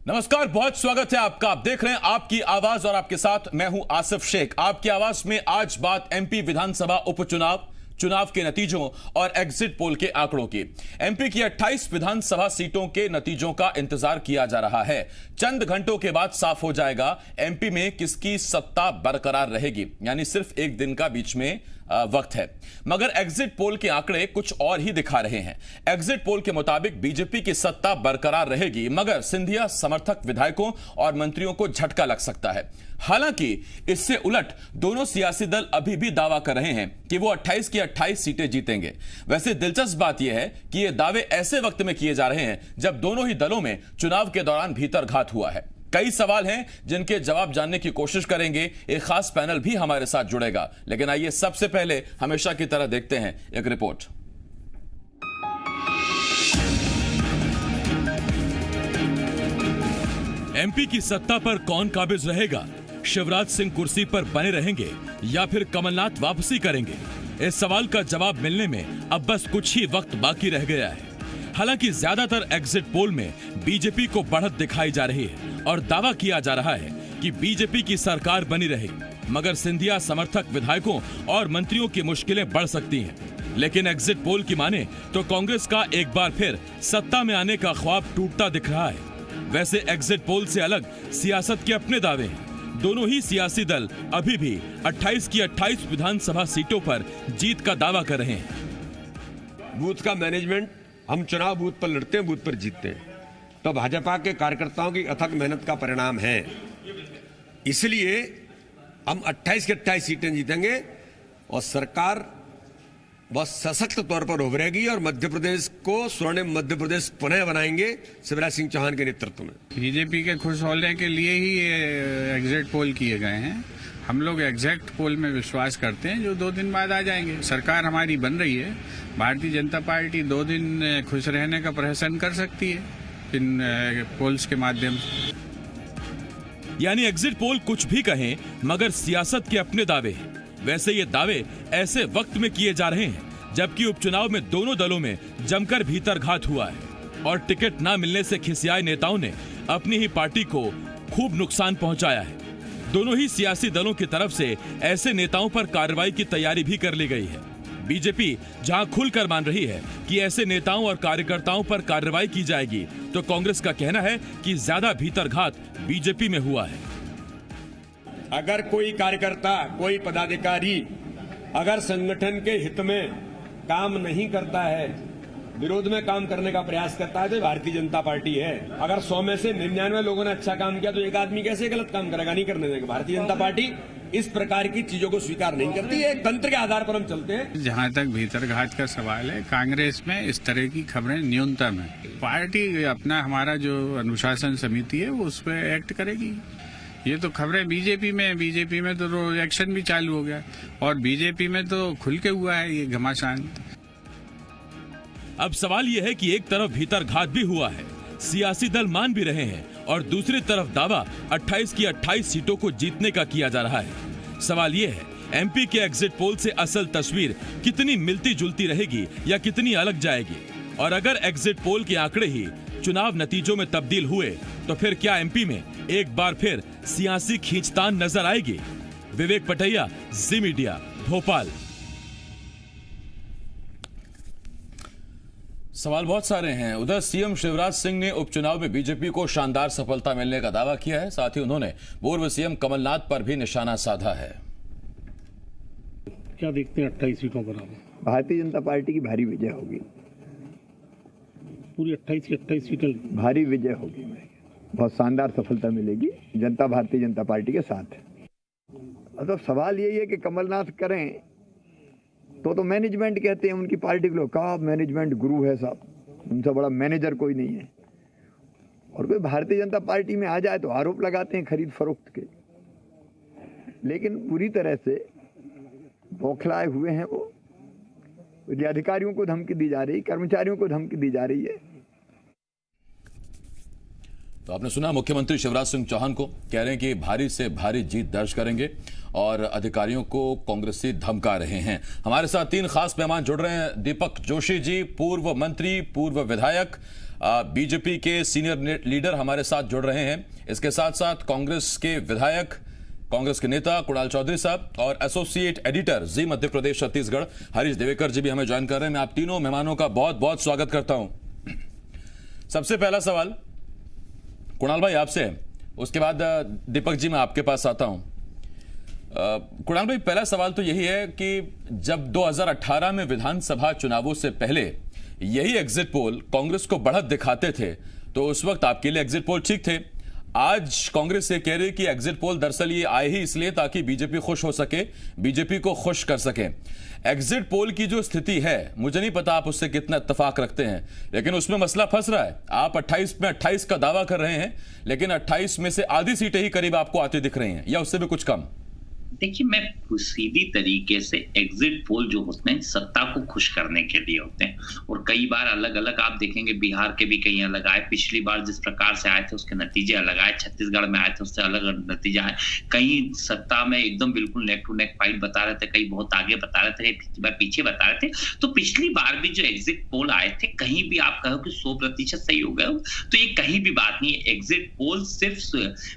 नमस्कार, बहुत स्वागत है आपका। आप देख रहे हैं आपकी आवाज और आपके साथ मैं हूं आसिफ शेख। आपकी आवाज में आज बात एमपी विधानसभा उपचुनाव, चुनाव के नतीजों और एग्जिट पोल के आंकड़ों की। एमपी की 28 विधानसभा सीटों के नतीजों का इंतजार किया जा रहा है। चंद घंटों के बाद साफ हो जाएगा एमपी में किसकी सत्ता बरकरार रहेगी, यानी सिर्फ एक दिन का बीच में वक्त है। मगर एग्जिट पोल के आंकड़े कुछ और ही दिखा रहे हैं। एग्जिट पोल के मुताबिक बीजेपी की सत्ता बरकरार रहेगी, मगर सिंधिया समर्थक विधायकों और मंत्रियों को झटका लग सकता है। हालांकि इससे उलट दोनों सियासी दल अभी भी दावा कर रहे हैं कि वो 28 की 28 सीटें जीतेंगे। वैसे दिलचस्प बात यह है कि ये दावे ऐसे वक्त में किए जा रहे हैं जब दोनों ही दलों में चुनाव के दौरान भीतरघात हुआ है। कई सवाल हैं जिनके जवाब जानने की कोशिश करेंगे। एक खास पैनल भी हमारे साथ जुड़ेगा, लेकिन आइए सबसे पहले हमेशा की तरह देखते हैं एक रिपोर्ट। एमपी की सत्ता पर कौन काबिज रहेगा? शिवराज सिंह कुर्सी पर बने रहेंगे या फिर कमलनाथ वापसी करेंगे? इस सवाल का जवाब मिलने में अब बस कुछ ही वक्त बाकी रह गया है। हालांकि ज्यादातर एग्जिट पोल में बीजेपी को बढ़त दिखाई जा रही है और दावा किया जा रहा है कि बीजेपी की सरकार बनी रहेगी, मगर सिंधिया समर्थक विधायकों और मंत्रियों की मुश्किलें बढ़ सकती हैं। लेकिन एग्जिट पोल की माने तो कांग्रेस का एक बार फिर सत्ता में आने का ख्वाब टूटता दिख रहा है। वैसे एग्जिट पोल से अलग सियासत के अपने दावे हैं। दोनों ही सियासी दल अभी भी 28 की 28 विधानसभा सीटों पर जीत का दावा कर रहे हैं। बूथ का मैनेजमेंट, हम चुनाव बूथ पर लड़ते हैं, बूथ पर जीतते हैं, तो भाजपा के कार्यकर्ताओं की अथक मेहनत का परिणाम है। इसलिए हम 28 की 28 सीटें जीतेंगे और सरकार बहुत सशक्त तौर पर उभरेगी और मध्य प्रदेश को स्वर्णिम मध्य प्रदेश पुनः बनाएंगे शिवराज सिंह चौहान के नेतृत्व में। बीजेपी के खुश होने के लिए ही ये एग्जिट पोल किए गए हैं। हम लोग एग्जैक्ट पोल में विश्वास करते हैं जो 2 दिन बाद आ जाएंगे। सरकार हमारी बन रही है। भारतीय जनता पार्टी 2 दिन खुश रहने का प्रहसन कर सकती है इन पोल्स के माध्यम से। यानी एग्जिट पोल कुछ भी कहें, मगर सियासत के अपने दावे हैं। वैसे ये दावे ऐसे वक्त में किए जा रहे हैं जबकि उपचुनाव में दोनों दलों में जमकर भीतरघात हुआ है और टिकट न मिलने से खिसियाए नेताओं ने अपनी ही पार्टी को खूब नुकसान पहुंचाया है। दोनों ही सियासी दलों की तरफ से ऐसे नेताओं पर कार्रवाई की तैयारी भी कर ली गई है। बीजेपी जहां खुलकर मान रही है कि ऐसे नेताओं और कार्यकर्ताओं पर कार्रवाई की जाएगी, तो कांग्रेस का कहना है कि ज्यादा भीतरघात बीजेपी में हुआ है। अगर कोई कार्यकर्ता, कोई पदाधिकारी अगर संगठन के हित में काम नहीं करता है, विरोध में काम करने का प्रयास करता है, तो भारतीय जनता पार्टी है। अगर 100 में से 99 लोगों ने अच्छा काम किया तो एक आदमी कैसे गलत काम करेगा? नहीं करने देगा। भारतीय जनता पार्टी इस प्रकार की चीजों को स्वीकार नहीं करती है। तंत्र के आधार पर हम चलते हैं। जहां तक भीतरघात का सवाल है, कांग्रेस में इस तरह की खबरें न्यूनतम है। पार्टी अपना, हमारा जो अनुशासन समिति है वो उस पर एक्ट करेगी। ये तो खबरें बीजेपी में तो एक्शन भी चालू हो गया और बीजेपी में तो खुल के हुआ है ये घमासान। अब सवाल यह है कि एक तरफ भीतरघात भी हुआ है, सियासी दल मान भी रहे हैं, और दूसरी तरफ दावा 28 की 28 सीटों को जीतने का किया जा रहा है। सवाल यह है, एमपी के एग्जिट पोल से असल तस्वीर कितनी मिलती जुलती रहेगी या कितनी अलग जाएगी? और अगर एग्जिट पोल के आंकड़े ही चुनाव नतीजों में तब्दील हुए तो फिर क्या एमपी में एक बार फिर सियासी खींचतान नजर आएगी? विवेक पटैया, जी मीडिया, भोपाल। सवाल बहुत सारे हैं। उधर सीएम शिवराज सिंह ने उपचुनाव में बीजेपी को शानदार सफलता मिलने का दावा किया है। साथ ही उन्होंने पूर्व सीएम कमलनाथ पर भी निशाना साधा है। क्या देखते हैं 28 सीटों पर? भारतीय जनता पार्टी की भारी विजय होगी। पूरी 28 की 28 सीटें भारी विजय होगी, बहुत शानदार सफलता मिलेगी। जनता भारतीय जनता पार्टी के साथ है। तो सवाल यही है कि कमलनाथ करें तो मैनेजमेंट कहते हैं उनकी पार्टी के लोग, कहा मैनेजमेंट गुरु है साहब, उनसे बड़ा मैनेजर कोई नहीं है। और कोई भारतीय जनता पार्टी में आ जाए तो आरोप लगाते हैं खरीद फरोख्त के। लेकिन पूरी तरह से बौखलाए हुए हैं वो। अधिकारियों को धमकी दी जा रही, कर्मचारियों को धमकी दी जा रही है। तो आपने सुना मुख्यमंत्री शिवराज सिंह चौहान को, कह रहे हैं कि भारी से भारी जीत दर्ज करेंगे और अधिकारियों को कांग्रेसी धमका रहे हैं। हमारे साथ 3 खास मेहमान जुड़ रहे हैं। दीपक जोशी जी, पूर्व मंत्री, पूर्व विधायक, बीजेपी के सीनियर लीडर हमारे साथ जुड़ रहे हैं। इसके साथ साथ कांग्रेस के विधायक, कांग्रेस के नेता कुणाल चौधरी साहब और एसोसिएट एडिटर जी मध्य प्रदेश छत्तीसगढ़ हरीश देवेकर जी भी हमें ज्वाइन कर रहे हैं। मैं आप तीनों मेहमानों का बहुत बहुत स्वागत करता हूं। सबसे पहला सवाल कुणाल भाई आपसे है, उसके बाद दीपक जी मैं आपके पास आता हूं। कुणाल भाई, पहला सवाल तो यही है कि जब 2018 में विधानसभा चुनावों से पहले यही एग्जिट पोल कांग्रेस को बढ़त दिखाते थे तो उस वक्त आपके लिए एग्जिट पोल ठीक थे। आज कांग्रेस ये कह रही कि एग्जिट पोल दरअसल ये आए ही इसलिए ताकि बीजेपी खुश हो सके, बीजेपी को खुश कर सके। एग्जिट पोल की जो स्थिति है, मुझे नहीं पता आप उससे कितना इत्तेफाक रखते हैं, लेकिन उसमें मसला फंस रहा है। आप 28 में 28 का दावा कर रहे हैं, लेकिन 28 में से आधी सीटें ही करीब आपको आती दिख रही हैं या उससे भी कुछ कम। देखिए, मैं सीधी तरीके से एग्जिट पोल जो होते हैं सत्ता को खुश करने के लिए होते हैं, और कई बार अलग अलग आप देखेंगे, बिहार के भी कई अलग आए, पिछली बार जिस प्रकार से आए थे उसके नतीजे अलग आए, छत्तीसगढ़ में आए थे उससे अलग नतीजे आए। कई सत्ता में एकदम बिल्कुल नेक टू नेक फाइट बता रहे थे, कई बहुत आगे बता रहे थे, कई पीछे बता रहे थे। तो पिछली बार भी जो एग्जिट पोल आए थे, कहीं भी आप कहो कि 100% सही हो गए तो ये कहीं भी बात नहीं है। एग्जिट पोल सिर्फ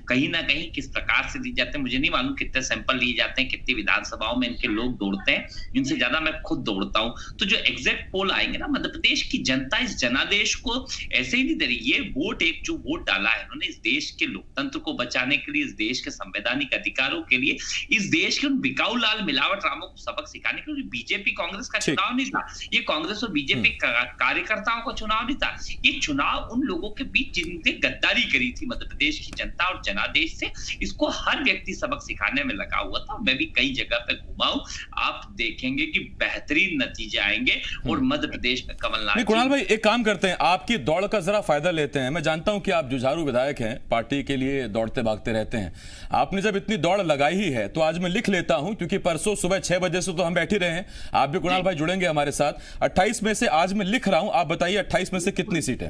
कहीं ना कहीं किस प्रकार से दी जाते हैं, मुझे नहीं मालूम कितने सैंपल लिए जाते हैं, कितनी विधानसभाओं में इनके लोग दौड़ते हैं, इनसे ज्यादा मैं खुद दौड़ता हूं। तो जो एग्जिट पोल आएंगे ना, मध्य प्रदेश की जनता इस जनादेश को ऐसे ही नहीं दे रही। ये वोट, एक जो वोट डाला है उन्होंने इस देश के लोकतंत्र को बचाने के लिए, इस देश के संवैधानिक अधिकारों के लिए, इस देश के उन बिकाऊ लाल मिलावट रामों को सबक सिखाने के लिए। बीजेपी कांग्रेस का चुनाव नहीं था, ये कांग्रेस और बीजेपी कार्यकर्ताओं का चुनाव नहीं था। ये चुनाव उन लोगों के बीच जिनने गद्दारी करी थी मध्य प्रदेश की जनता और जनादेश से, इसको हर व्यक्ति सबक सिखाने में लगा हुआ था। मैं भी कई जगह पे घुमा हूं, आप देखेंगे कि बेहतरीन नतीजे आएंगे और मध्य प्रदेश में कमलनाथ। कुणाल भाई, एक काम करते हैं, आपकी दौड़ का जरा फायदा लेते हैं। मैं जानता हूं कि आप जुझारू विधायक हैं, पार्टी के लिए दौड़ते भागते रहते हैं। आपने जब इतनी दौड़ लगाई ही है तो आज मैं लिख लेता हूं, क्योंकि परसों सुबह 6 बजे से तो हम बैठे रहे हैं, आप भी कुणाल भाई जुड़ेंगे हमारे साथ। 28 में से आज मैं लिख रहा हूं, आप बताइए 28 में से कितनी सीटें?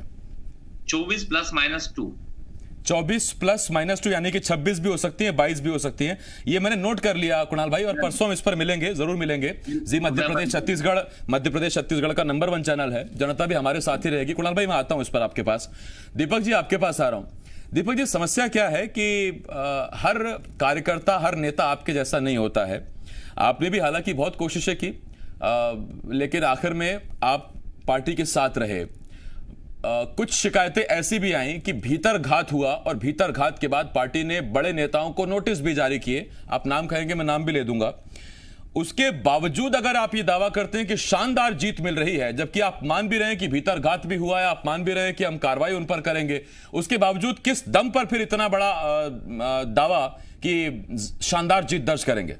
24 +-2। 24 +-2 यानी कि 26 भी हो सकती हैं, 22 भी हो सकती हैं। ये मैंने नोट कर लिया कुणाल भाई, और परसों हम इस पर मिलेंगे, जरूर मिलेंगे। जी मध्य प्रदेश छत्तीसगढ़ का नंबर 1 चैनल है, जनता भी हमारे साथ ही रहेगी। कुणाल भाई, मैं आता हूं इस पर आपके पास। दीपक जी, आपके पास आ रहा हूं। दीपक जी, समस्या क्या है कि हर कार्यकर्ता, हर नेता आपके जैसा नहीं होता है। आपने भी हालांकि बहुत कोशिशें की, लेकिन आखिर में आप पार्टी के साथ रहे। कुछ शिकायतें ऐसी भी आई कि भीतर घात हुआ, और भीतर घात के बाद पार्टी ने बड़े नेताओं को नोटिस भी जारी किए। आप नाम कहेंगे, मैं नाम भी ले दूंगा। उसके बावजूद अगर आप ये दावा करते हैं कि शानदार जीत मिल रही है, जबकि आप मान भी रहे हैं कि भीतर घात भी हुआ है, आप मान भी रहे हैं कि हम कार्रवाई उन पर करेंगे, उसके बावजूद किस दम पर फिर इतना बड़ा दावा कि शानदार जीत दर्ज करेंगे?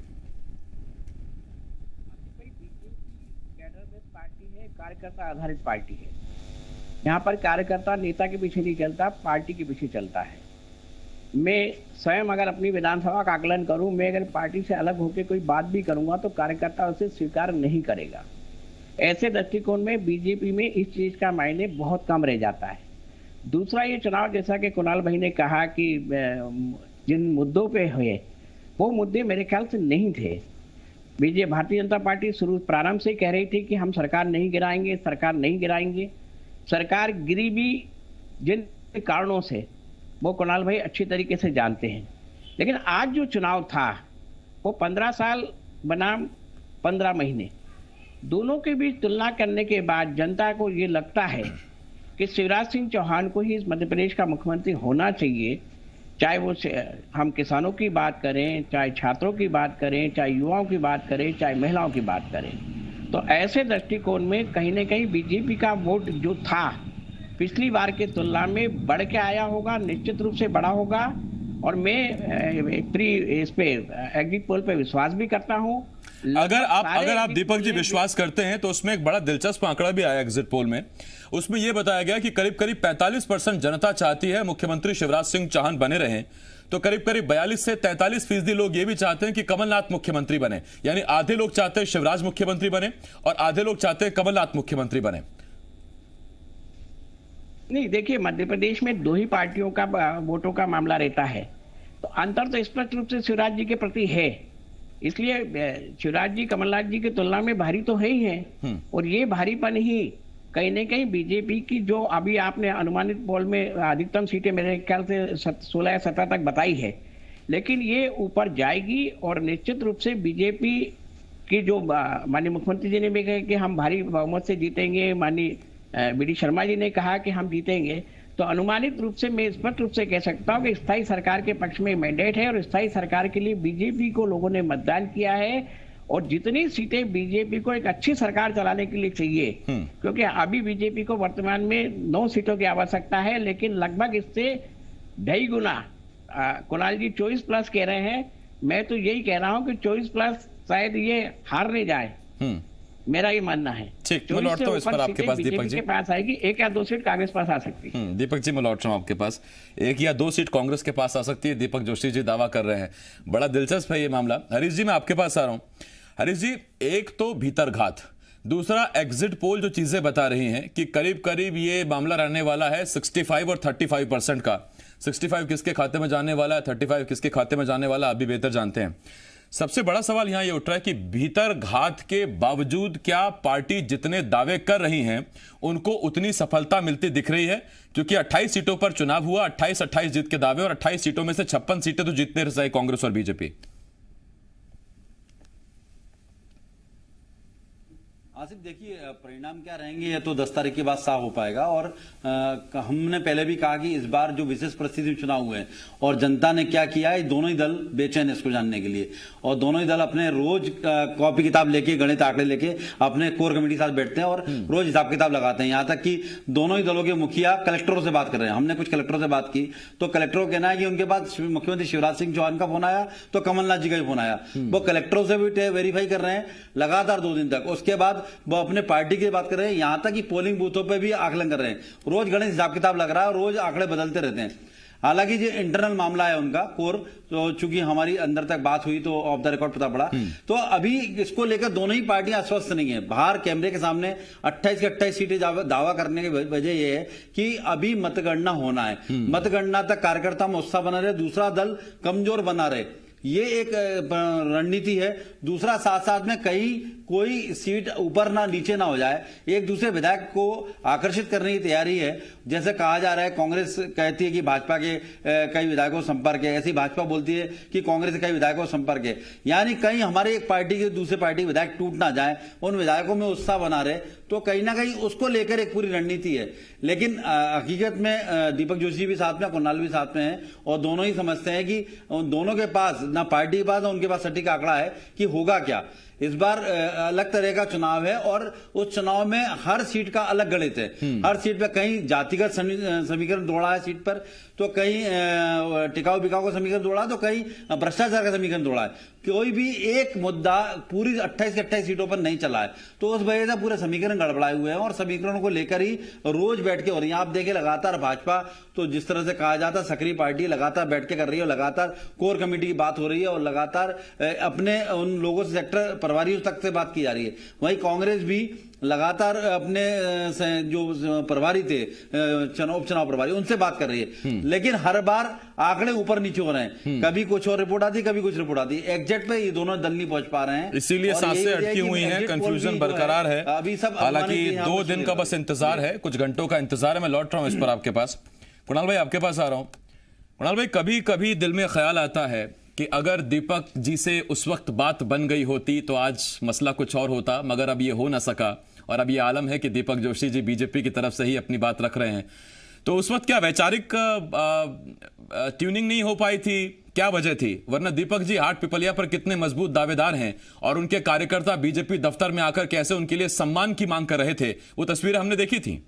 पार्टी है, कार्यकर्ता आधारित पार्टी है। यहाँ पर कार्यकर्ता नेता के पीछे नहीं चलता, पार्टी के पीछे चलता है। मैं स्वयं अगर अपनी विधानसभा का आकलन करूं, मैं अगर पार्टी से अलग होकर कोई बात भी करूंगा तो कार्यकर्ता उसे स्वीकार नहीं करेगा। ऐसे दृष्टिकोण में बीजेपी में इस चीज का मायने बहुत कम रह जाता है। दूसरा, ये चुनाव जैसा कि कुणाल भाई ने कहा कि जिन मुद्दों पे हुए वो मुद्दे मेरे ख्याल से नहीं थे। भारतीय जनता पार्टी प्रारंभ से कह रही थी कि हम सरकार नहीं गिराएंगे, सरकार नहीं गिराएंगे। सरकार गिरी भी जिन कारणों से वो कुणाल भाई अच्छी तरीके से जानते हैं। लेकिन आज जो चुनाव था वो 15 साल बनाम 15 महीने, दोनों के बीच तुलना करने के बाद जनता को ये लगता है कि शिवराज सिंह चौहान को ही इस मध्य प्रदेश का मुख्यमंत्री होना चाहिए। चाहे वो हम किसानों की बात करें, चाहे छात्रों की बात करें, चाहे युवाओं की बात करें, चाहे महिलाओं की बात करें। तो ऐसे दृष्टिकोण में कहीं ना कहीं बीजेपी का वोट जो था पिछली बार के तुलना में बढ़ के आया होगा, निश्चित रूप से बढ़ा होगा। और मैं इस पे एग्जिट पोल पे विश्वास भी करता हूं। अगर आप दीपक जी विश्वास करते हैं तो उसमें एक बड़ा दिलचस्प आंकड़ा भी आया एग्जिट पोल में। उसमें यह बताया गया कि करीब 45% जनता चाहती है मुख्यमंत्री शिवराज सिंह चौहान बने रहें, तो करीब 42 से 43% लोग ये भी चाहते हैं कि कमलनाथ मुख्यमंत्री बने। यानी आधे लोग चाहते हैं शिवराज मुख्यमंत्री बने और आधे लोग चाहते हैं कमलनाथ मुख्यमंत्री बने। नहीं, देखिए, मध्य प्रदेश में 2 ही पार्टियों का वोटों का मामला रहता है, तो अंतर तो स्पष्ट रूप से शिवराज जी के प्रति है। इसलिए शिवराज जी कमलनाथ जी की तुलना में भारी तो है ही है, और ये भारीपन ही कहीं न कहीं बीजेपी की जो अभी आपने अनुमानित पोल में अधिकतम सीटें मेरे ख्याल से 16 या 17 तक बताई है, लेकिन ये ऊपर जाएगी और निश्चित रूप से बीजेपी की जो माननीय मुख्यमंत्री जी ने भी कहा कि हम भारी बहुमत से जीतेंगे, माननीय बी.डी. शर्मा जी ने कहा कि हम जीतेंगे, तो अनुमानित रूप से मैं स्पष्ट रूप से कह सकता हूं कि स्थायी सरकार के पक्ष में मैंडेट है और स्थायी सरकार के लिए बीजेपी को लोगों ने मतदान किया है। और जितनी सीटें बीजेपी को एक अच्छी सरकार चलाने के लिए चाहिए, क्योंकि अभी बीजेपी को वर्तमान में 9 सीटों की आवश्यकता है, लेकिन लगभग इससे 2.5 गुना कुणाल जी 24+ कह रहे हैं, मैं तो यही कह रहा हूं कि 24+ शायद ये हार नहीं जाए, मेरा ये मानना है। ठीक, मैं लौटता हूं इस पर आपके पास दीपक जी। के पास आएगी 1 या 2 सीट कांग्रेस पास आ सकती है। दीपक जी मैं लौट रहा हूं आपके पास, 1 या 2 सीट कांग्रेस के पास आ सकती है, दीपक जोशी जी दावा कर रहे हैं। बड़ा दिलचस्प है ये मामला। हरीश जी मैं आपके पास आ रहा हूं। हरीश जी, एक तो भीतरघात, दूसरा एग्जिट पोल जो चीजें बता रही हैं कि करीब करीब ये मामला रहने वाला है 65 और 35% का। 65 किसके खाते में जाने वाला है, 35 किसके खाते में जाने वाला, अभी बेहतर जानते हैं। सबसे बड़ा सवाल यहां ये उठ रहा है कि भीतरघात के बावजूद क्या पार्टी जितने दावे कर रही हैं उनको उतनी सफलता मिलती दिख रही है? क्योंकि 28 सीटों पर चुनाव हुआ, 28 जीत के दावे, और 28 सीटों में से 56 सीटें तो जीतने रहे कांग्रेस और बीजेपी। आसिफ देखिए, परिणाम क्या रहेंगे ये तो 10 तारीख के बाद साफ हो पाएगा। और हमने पहले भी कहा कि इस बार जो विशेष परिस्थिति में चुनाव हुए हैं और जनता ने क्या किया है, दोनों ही दल बेचैन है इसको जानने के लिए। और दोनों ही दल अपने रोज कॉपी किताब लेके, गणित आंकड़े लेके अपने कोर कमेटी के साथ बैठते हैं और रोज हिसाब किताब लगाते हैं। यहां तक कि दोनों ही दलों के मुखिया कलेक्टरों से बात कर रहे हैं। हमने कुछ कलेक्टरों से बात की तो कलेक्टरों का कहना है कि उनके पास मुख्यमंत्री शिवराज सिंह चौहान का फोन आया तो कमलनाथ जी का भी फोन आया, वो कलेक्टरों से भी वेरीफाई कर रहे हैं लगातार 2 दिन तक। उसके बाद वो अपने पार्टी की बात कर रहे हैं, यहां तक कि पोलिंग बूथों पे भी आकलन कर रहे हैं। रोज गणित हिसाब किताब लग रहा है, रोज आंकड़े बदलते रहते हैं। हालांकि जो इंटरनल मामला है उनका कोर, तो चूंकि हमारी अंदर तक बात हुई तो ऑफ द रिकॉर्ड पता पड़ा, तो अभी इसको लेकर दोनों ही पार्टियां आश्वस्त नहीं है। बाहर कैमरे के सामने 28 की 28 सीटें दावा करने की वजह यह है कि अभी मतगणना होना है। मतगणना तक कार्यकर्ता में उत्साह बना रहे, दूसरा दल कमजोर बना रहे, ये एक रणनीति है। दूसरा साथ साथ में कहीं कोई सीट ऊपर ना नीचे ना हो जाए, एक दूसरे विधायक को आकर्षित करने की तैयारी है। जैसे कहा जा रहा है, कांग्रेस कहती है कि भाजपा के कई विधायकों को संपर्क है, ऐसी भाजपा बोलती है कि कांग्रेस के कई विधायकों को संपर्क है। यानी कहीं हमारे एक पार्टी के दूसरे पार्टी के विधायक टूट ना जाए, उन विधायकों में उत्साह बना रहे, तो कहीं ना कहीं उसको लेकर एक पूरी रणनीति है। लेकिन हकीकत में दीपक जोशी भी साथ में, कुणाल भी साथ में है और दोनों ही समझते हैं कि दोनों के पास ना पार्टी के पास ना उनके पास सटीक आंकड़ा है कि होगा क्या। इस बार अलग तरह का चुनाव है और उस चुनाव में हर सीट का अलग गणित है। हर सीट पर कहीं जातिगत समीकरण दौड़ा है सीट पर, तो कहीं टिकाऊ बिकाऊ का समीकरण दौड़ा है, तो कहीं भ्रष्टाचार का समीकरण दौड़ा है। कोई भी एक मुद्दा पूरी 28 की 28 सीटों पर नहीं चला है, तो उस वजह से पूरे समीकरण गड़बड़ाए हुए हैं और समीकरणों को लेकर ही रोज बैठ के हो रही है। आप देखें लगातार भाजपा तो जिस तरह से कहा जाता है सक्रिय पार्टी लगातार बैठ के कर रही है, लगातार कोर कमेटी की बात हो रही है और लगातार अपने उन लोगों से, सेक्टर प्रभारियों तक से बात की जा रही है। वहीं कांग्रेस भी लगातार अपने जो प्रभारी थे, उपचुनाव प्रभारी, उनसे बात कर रही है। लेकिन हर बार आंकड़े ऊपर नीचे हो रहे हैं, कभी कुछ और रिपोर्ट आती, कभी कुछ रिपोर्ट आती। एग्जैक्ट पे ये दोनों दल नहीं पहुंच पा रहे हैं, इसीलिए सांसें अटकी हुई हैं, कंफ्यूजन बरकरार है। अभी सब हालांकि 2 दिन का बस इंतजार है, कुछ घंटों का इंतजार है। मैं लौट रहा हूं इस पर आपके पास। कुणाल भाई आपके पास आ रहा हूं। कुणाल भाई, कभी कभी दिल में ख्याल आता है कि अगर दीपक जी से उस वक्त बात बन गई होती तो आज मसला कुछ और होता, मगर अब ये हो ना सका। और अब ये आलम है कि दीपक जोशी जी बीजेपी की तरफ से ही अपनी बात रख रहे हैं, तो उस वक्त क्या वैचारिक ट्यूनिंग नहीं हो पाई थी? क्या वजह थी? वरना दीपक जी हाट पिपलिया पर कितने मजबूत दावेदार हैं और उनके कार्यकर्ता बीजेपी दफ्तर में आकर कैसे उनके लिए सम्मान की मांग कर रहे थे, वो तस्वीरें हमने देखी थी।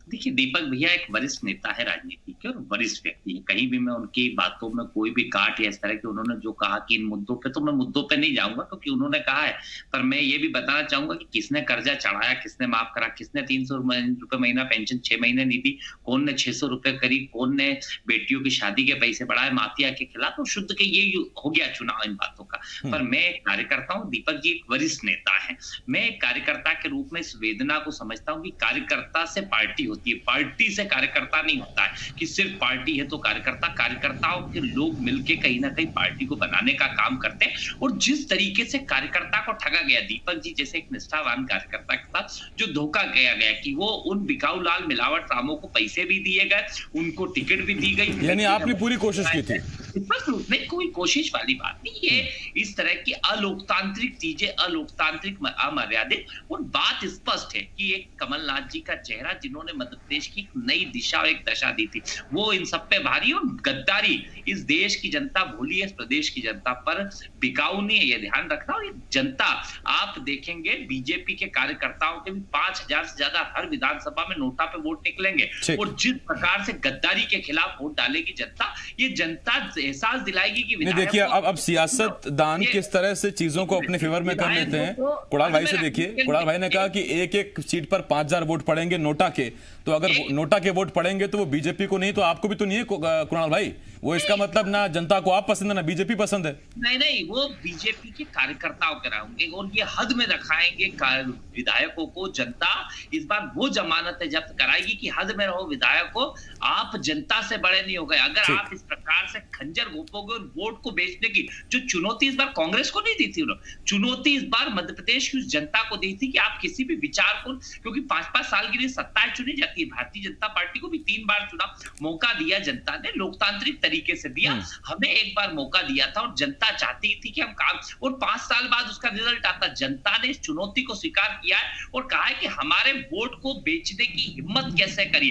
देखिए, दीपक भैया एक वरिष्ठ नेता है राजनीति के और वरिष्ठ व्यक्ति है। कहीं भी मैं उनकी बातों में कोई भी काट या इस तरह की उन्होंने जो कहा कि इन मुद्दों पे, तो मैं मुद्दों पे नहीं जाऊंगा क्योंकि उन्होंने कहा है। पर मैं ये भी बताना चाहूंगा कि किसने कर्जा चढ़ाया, किसने माफ करा, किसने 300 रुपए महीना पेंशन 6 महीने दी थी, कौन ने 600 रुपए करी, कौन ने बेटियों की शादी के पैसे बढ़ाए माफिया के खिलाफ। तो शुद्ध के ये हो गया चुनाव इन बातों का। पर मैं एक कार्यकर्ता हूं, दीपक जी एक वरिष्ठ नेता है। मैं एक कार्यकर्ता के रूप में इस वेदना को समझता हूं कि कार्यकर्ता से पार्टी होती है, पार्टी से कार्यकर्ता नहीं होता है कि सिर्फ पार्टी है तो कार्यकर्ता। कार्यकर्ताओं के लोग मिलकर कहीं ना कहीं पार्टी को बनाने का काम करते हैं। और जिस तरीके से कार्यकर्ता को ठगा गया दीपक जी जैसे एक निष्ठावान कार्यकर्ता के साथ, जो धोखा किया गया कि वो उन बिकाऊ लाल मिलावट रामों को पैसे भी दिए गए, उनको टिकट भी दी गई, यानी आपने पूरी कोशिश की थी। स्पष्ट रूप में कोई कोशिश वाली बात नहीं, ये इस तरह की अलोकतांत्रिक चीजें, अलोकतांत्रिक अमर्यादित। और बात स्पष्ट है कि एक कमलनाथ जी का चेहरा जिन्होंने मध्य प्रदेश की एक नई दिशा और एक दशा दी थी, वो इन सब पे भारी और गद्दारी इस देश की जनता भूली है, इस प्रदेश की जनता पर बिकाऊ नहीं है, ये ध्यान रखना। और ये जनता आप देखेंगे बीजेपी के कार्यकर्ताओं के भी 5000 से ज्यादा हर विधानसभा में नोटा पे वोट निकलेंगे। और जिस प्रकार से गद्दारी के खिलाफ वोट डालेगी जनता, ये जनता एहसास दिलाएगी कि नहीं देखिए अब सियासतदान किस तरह से चीजों को अपने फेवर में कर लेते हैं। कुणाल भाई से देखिए, कुणाल भाई ने कहा कि एक एक सीट पर 5000 वोट पड़ेंगे नोटा के, तो अगर नोटा के वोट पड़ेंगे तो वो बीजेपी को नहीं तो आपको भी तो नहीं है कुणाल भाई। वो इसका मतलब ना जनता को आप पसंद है ना बीजेपी पसंद है। नहीं, वो बीजेपी के कार्यकर्ताओं के रहेंगे और ये हद में रखाएंगे विधायकों को। जनता इस बार वो जमानत है जब्त कराएगी कि हद में रहो विधायकों, आप जनता से बड़े नहीं हो गए। अगर आप इस प्रकार से खंजर घोपोगे और वोट को बेचने की जो चुनौती इस बार कांग्रेस को नहीं दी थी, चुनौती इस बार मध्य प्रदेश की उस जनता को दी थी कि आप किसी भी विचार को, क्योंकि 5-5 साल के लिए सत्ता चुनी जाती है, भारतीय जनता पार्टी को भी 3 बार चुना, मौका दिया जनता ने, लोकतांत्रिक तरीके से दिया। हमें एक बार मौका दिया था और जनता चाहती थी कि हम काम, और 5 साल बाद उसका रिजल्ट आता। जनता ने इस चुनौती को स्वीकार किया है और कहा है कि हमारे वोट को बेचने की हिम्मत कैसे करी।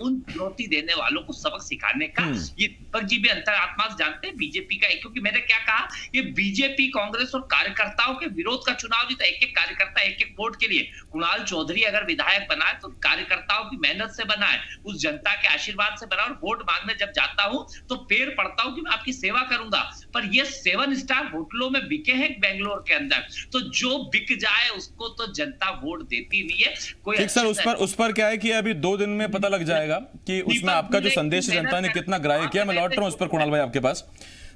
उन चुनौती देने वालों को सबक सिखाने का ये दीपक जी भी अंतरात्मा से जानते हैं बीजेपी का। क्योंकि मैंने क्या कहा, ये बीजेपी कांग्रेस और कार्यकर्ताओं के विरोध का चुनाव नहीं था। एक एक कार्यकर्ता एक एक वोट के लिए, कुणाल चौधरी अगर विधायक बना है तो कार्यकर्ताओं की मेहनत से बना है, उस जनता के आशीर्वाद से बना। और वोट मांगने जब जाता हूं तो पैर पड़ता हूं कि मैं आपकी सेवा करूंगा। पर ये 7 स्टार होटलों में बिके हैं बेंगलोर के अंदर, तो जो बिक जाए उसको तो जनता वोट देती नहीं है। कोई ठीक सर, उस पर क्या है कि अभी 2 दिन में पता लग जाएगा कि उसमें आपका जो संदेश जनता ने कितना ग्राह्य किया। मैं लौट रहा हूं उस पर कुणाल भाई आपके पास।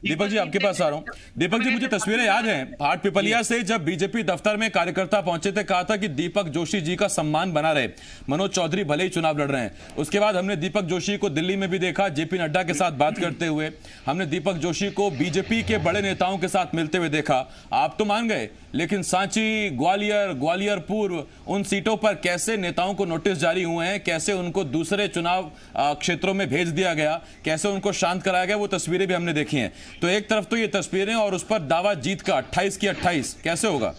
दीपक जी आपके पास आ रहा हूं। दीपक जी मुझे तस्वीरें याद हैं हाट पिपलिया से, जब बीजेपी दफ्तर में कार्यकर्ता पहुंचे थे, कहा था कि दीपक जोशी जी का सम्मान बना रहे, मनोज चौधरी भले ही चुनाव लड़ रहे हैं। उसके बाद हमने दीपक जोशी को दिल्ली में भी देखा, जेपी नड्डा के साथ बात करते हुए। हमने दीपक जोशी को बीजेपी के बड़े नेताओं के साथ मिलते हुए देखा। आप तो मान गए, लेकिन सांची, ग्वालियर पूर्व उन सीटों पर कैसे नेताओं को नोटिस जारी हुए हैं, कैसे उनको दूसरे चुनाव क्षेत्रों में भेज दिया गया, कैसे उनको शांत कराया गया, वो तस्वीरें भी हमने देखी हैं। तो एक तरफ तो ये तस्वीरें और उस पर दावा जीत का 28 की 28 कैसे होगा?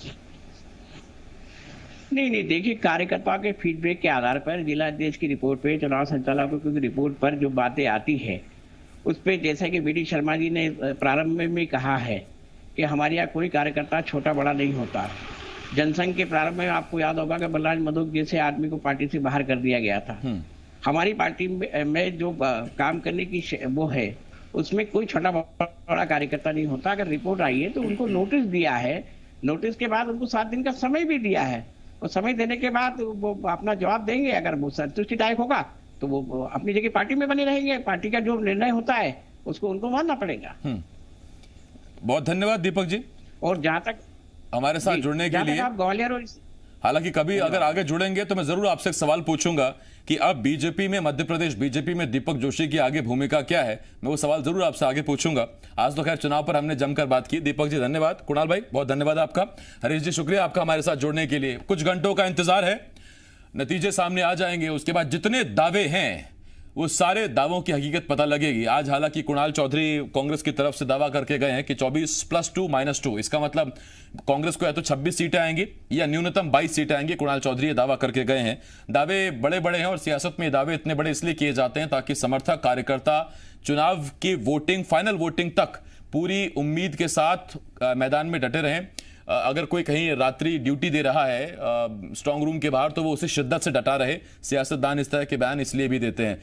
नहीं देखिए, कार्यकर्ताओं के फीडबैक के आधार पर, जिला अध्यक्ष की रिपोर्ट पे, चुनाव संचालकों की रिपोर्ट पर जो बातें आती है उस पर, जैसा कि बीडी शर्मा जी ने प्रारंभ में कहा है कि हमारे यहाँ कोई कार्यकर्ता छोटा बड़ा नहीं होता। जनसंघ के प्रारंभ में आपको याद होगा कि बलराज मधुक जैसे आदमी को पार्टी से बाहर कर दिया गया था। हमारी पार्टी में जो काम करने की वो है उसमें कोई छोटा बड़ा कार्यकर्ता नहीं होता। अगर रिपोर्ट आई है तो उनको नोटिस दिया है, नोटिस के बाद उनको 7 दिन का समय भी दिया है, और समय देने के बाद वो अपना जवाब देंगे। अगर वो संतुष्टिदायक होगा तो वो अपनी जगह पार्टी में बने रहेंगे। पार्टी का जो निर्णय होता है उसको उनको मानना पड़ेगा। बहुत धन्यवाद दीपक जी, और जहां तक हमारे साथ जुड़ने के लिए। आप ग्वालियर और हालांकि कभी अगर आगे जुड़ेंगे तो मैं जरूर आपसे एक सवाल पूछूंगा कि अब बीजेपी में, मध्य प्रदेश बीजेपी में दीपक जोशी की आगे भूमिका क्या है। मैं वो सवाल जरूर आपसे आगे पूछूंगा। आज तो खैर चुनाव पर हमने जमकर बात की। दीपक जी धन्यवाद, कुणाल भाई बहुत धन्यवाद आपका, हरीश जी शुक्रिया आपका हमारे साथ जुड़ने के लिए। कुछ घंटों का इंतजार है, नतीजे सामने आ जाएंगे, उसके बाद जितने दावे हैं वो सारे दावों की हकीकत पता लगेगी। आज हालांकि कुणाल चौधरी कांग्रेस की तरफ से दावा करके गए हैं कि 24 + 2 - 2, इसका मतलब कांग्रेस को या तो 26 सीटें आएंगी या न्यूनतम 22 सीटें आएंगी। कुणाल चौधरी ये दावा करके गए हैं। दावे बड़े बड़े हैं और सियासत में दावे इतने बड़े इसलिए किए जाते हैं ताकि समर्थक कार्यकर्ता चुनाव की वोटिंग, फाइनल वोटिंग तक पूरी उम्मीद के साथ मैदान में डटे रहें। अगर कोई कहीं रात्रि ड्यूटी दे रहा है स्ट्रांग रूम के बाहर तो वो उसे शिद्दत से डटा रहे। सियासतदान इस तरह के बयान इसलिए भी देते हैं।